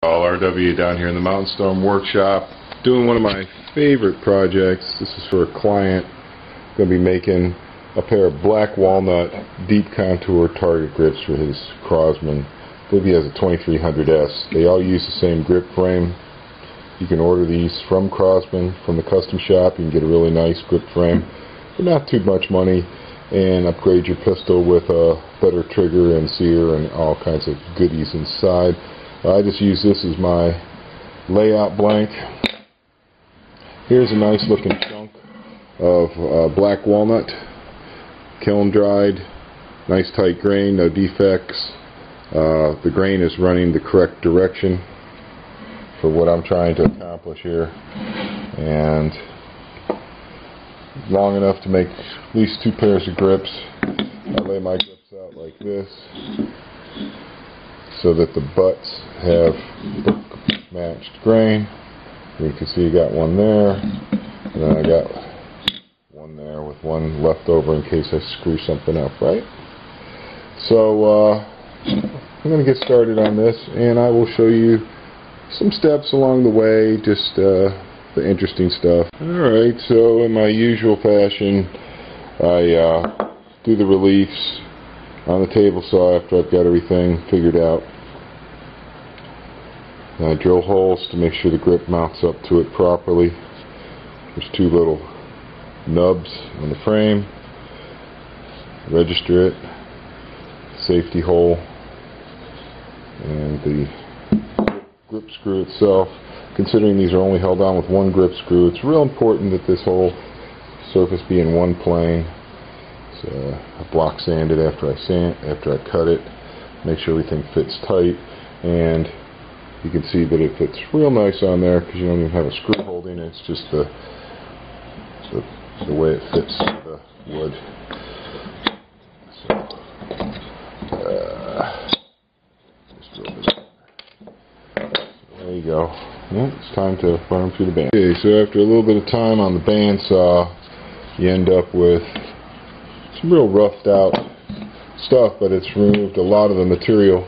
RW down here in the Mountain Storm workshop, doing one of my favorite projects. This is for a client. I'm going to be making a pair of black walnut deep contour target grips for his Crosman. I believe he has a 2300S. They all use the same grip frame. You can order these from Crosman, from the custom shop. You can get a really nice grip frame for not too much money and upgrade your pistol with a better trigger and sear and all kinds of goodies inside. I just use this as my layout blank. Here's a nice looking chunk of black walnut, kiln dried, nice tight grain, no defects. The grain is running the correct direction for what I'm trying to accomplish here, and long enough to make at least 2 pairs of grips. I lay my grips out like this so that the butts have matched grain. You can see you got one there, and then I got one there with one left over in case I screw something up, right? So I'm going to get started on this, and I will show you some steps along the way, just the interesting stuff. Alright, so in my usual fashion, I do the reliefs on the table saw after I've got everything figured out. And I drill holes to make sure the grip mounts up to it properly. There's 2 little nubs on the frame. Register it, safety hole, and the grip screw itself. Considering these are only held on with 1 grip screw, it's real important that this whole surface be in one plane. So I block sand it after I cut it, make sure everything fits tight, and you can see that it fits real nice on there because you don't even have a screw holding it. It's just the way it fits the wood. So just a little bit. There you go. Yeah, it's time to run them through the band. Okay, so after a little bit of time on the bandsaw, you end up with some real roughed out stuff, but it's removed a lot of the material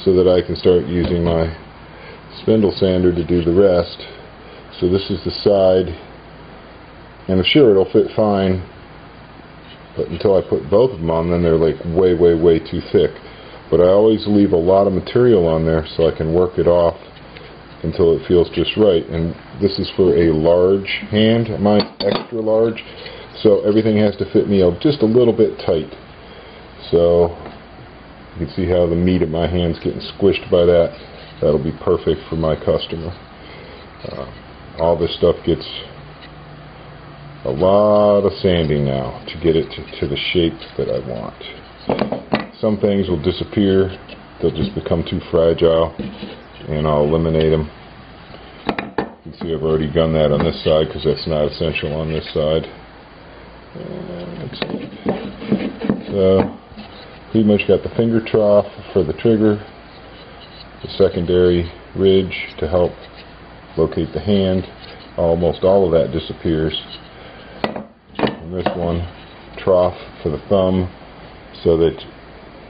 so that I can start using my spindle sander to do the rest. So this is the side, and I'm sure it'll fit fine, but until I put both of them on, then they're like way too thick. But I always leave a lot of material on there so I can work it off until it feels just right. And this is for a large hand. Mine's extra large, so everything has to fit me just a little bit tight. So you can see how the meat of my hand's getting squished by that. That'll be perfect for my customer. All this stuff gets a lot of sanding now to get it to the shape that I want. Some things will disappear. They'll just become too fragile, and I'll eliminate them. You can see I've already done that on this side because that's not essential on this side. So pretty much got the finger trough for the trigger, the secondary ridge to help locate the hand. Almost all of that disappears. And this one, trough for the thumb, so that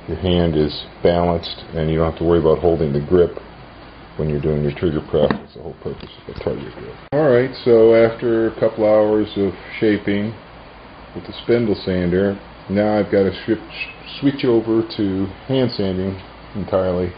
your hand is balanced and you don't have to worry about holding the grip when you're doing your trigger press. That's the whole purpose of a target grip. Alright, so after a couple hours of shaping with the spindle sander, now I've got to switch over to hand sanding entirely.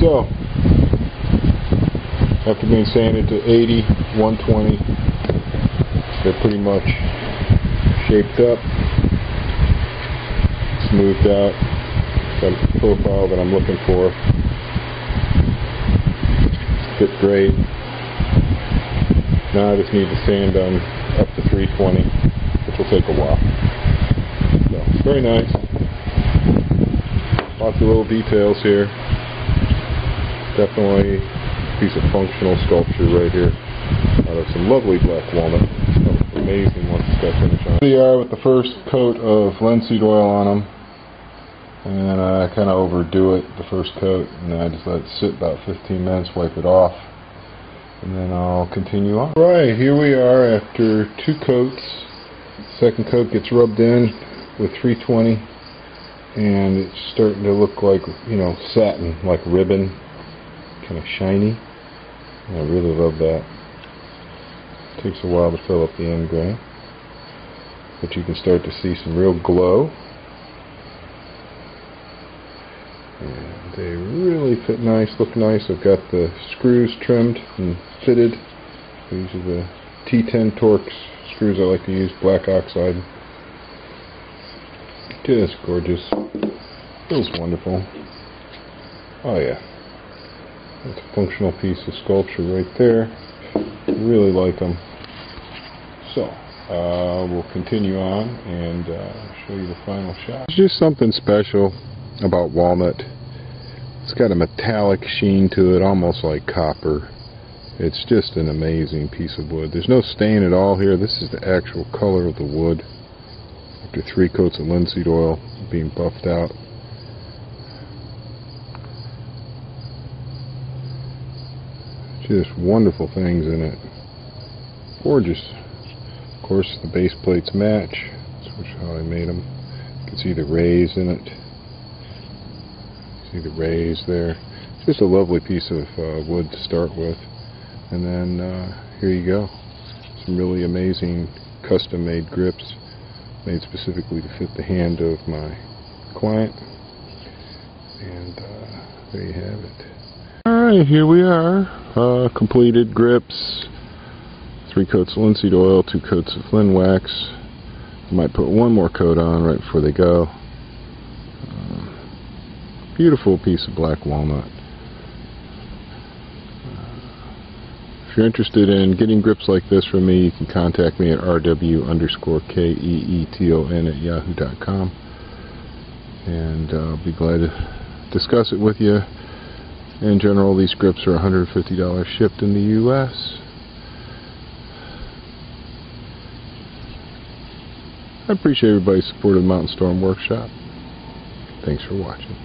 So, after being sanded to 80, 120, they're pretty much shaped up, smoothed out, got the profile that I'm looking for, fit great. Now I just need to sand them up to 320, which will take a while. So, very nice. Lots of little details here. Definitely a piece of functional sculpture right here out of some lovely black walnut. amazing once it's got finish on it. Here we are with the first coat of linseed oil on them. And I kind of overdo it, the first coat, and then I just let it sit about 15 minutes, wipe it off, and then I'll continue on. Right, here we are after 2 coats. Second coat gets rubbed in with 320, and it's starting to look like, you know, satin, like ribbon, kind of shiny. And I really love that. It takes a while to fill up the end grain, but you can start to see some real glow. And they really fit nice, look nice. I've got the screws trimmed and fitted. These are the T10 Torx screws I like to use, black oxide. Just gorgeous. Feels wonderful. Oh yeah. That's a functional piece of sculpture right there. Really like them. So, we'll continue on and show you the final shot. It's just something special about walnut. It's got a metallic sheen to it, almost like copper. It's just an amazing piece of wood. There's no stain at all here. This is the actual color of the wood after 3 coats of linseed oil being buffed out. Just wonderful things in it. Gorgeous. Of course, the base plates match. That's how I made them. You can see the rays in it. See the rays there. It's just a lovely piece of wood to start with. And then here you go. Some really amazing custom made grips made specifically to fit the hand of my client. And there you have it. Alright, here we are. Completed grips. 3 coats of linseed oil, 2 coats of Flynn wax. I might put 1 more coat on right before they go. Beautiful piece of black walnut. If you're interested in getting grips like this from me, you can contact me at rw_keeton@yahoo.com, and I'll be glad to discuss it with you. In general, these grips are $150 shipped in the U.S. I appreciate everybody's support of the Mountain Storm Workshop. Thanks for watching.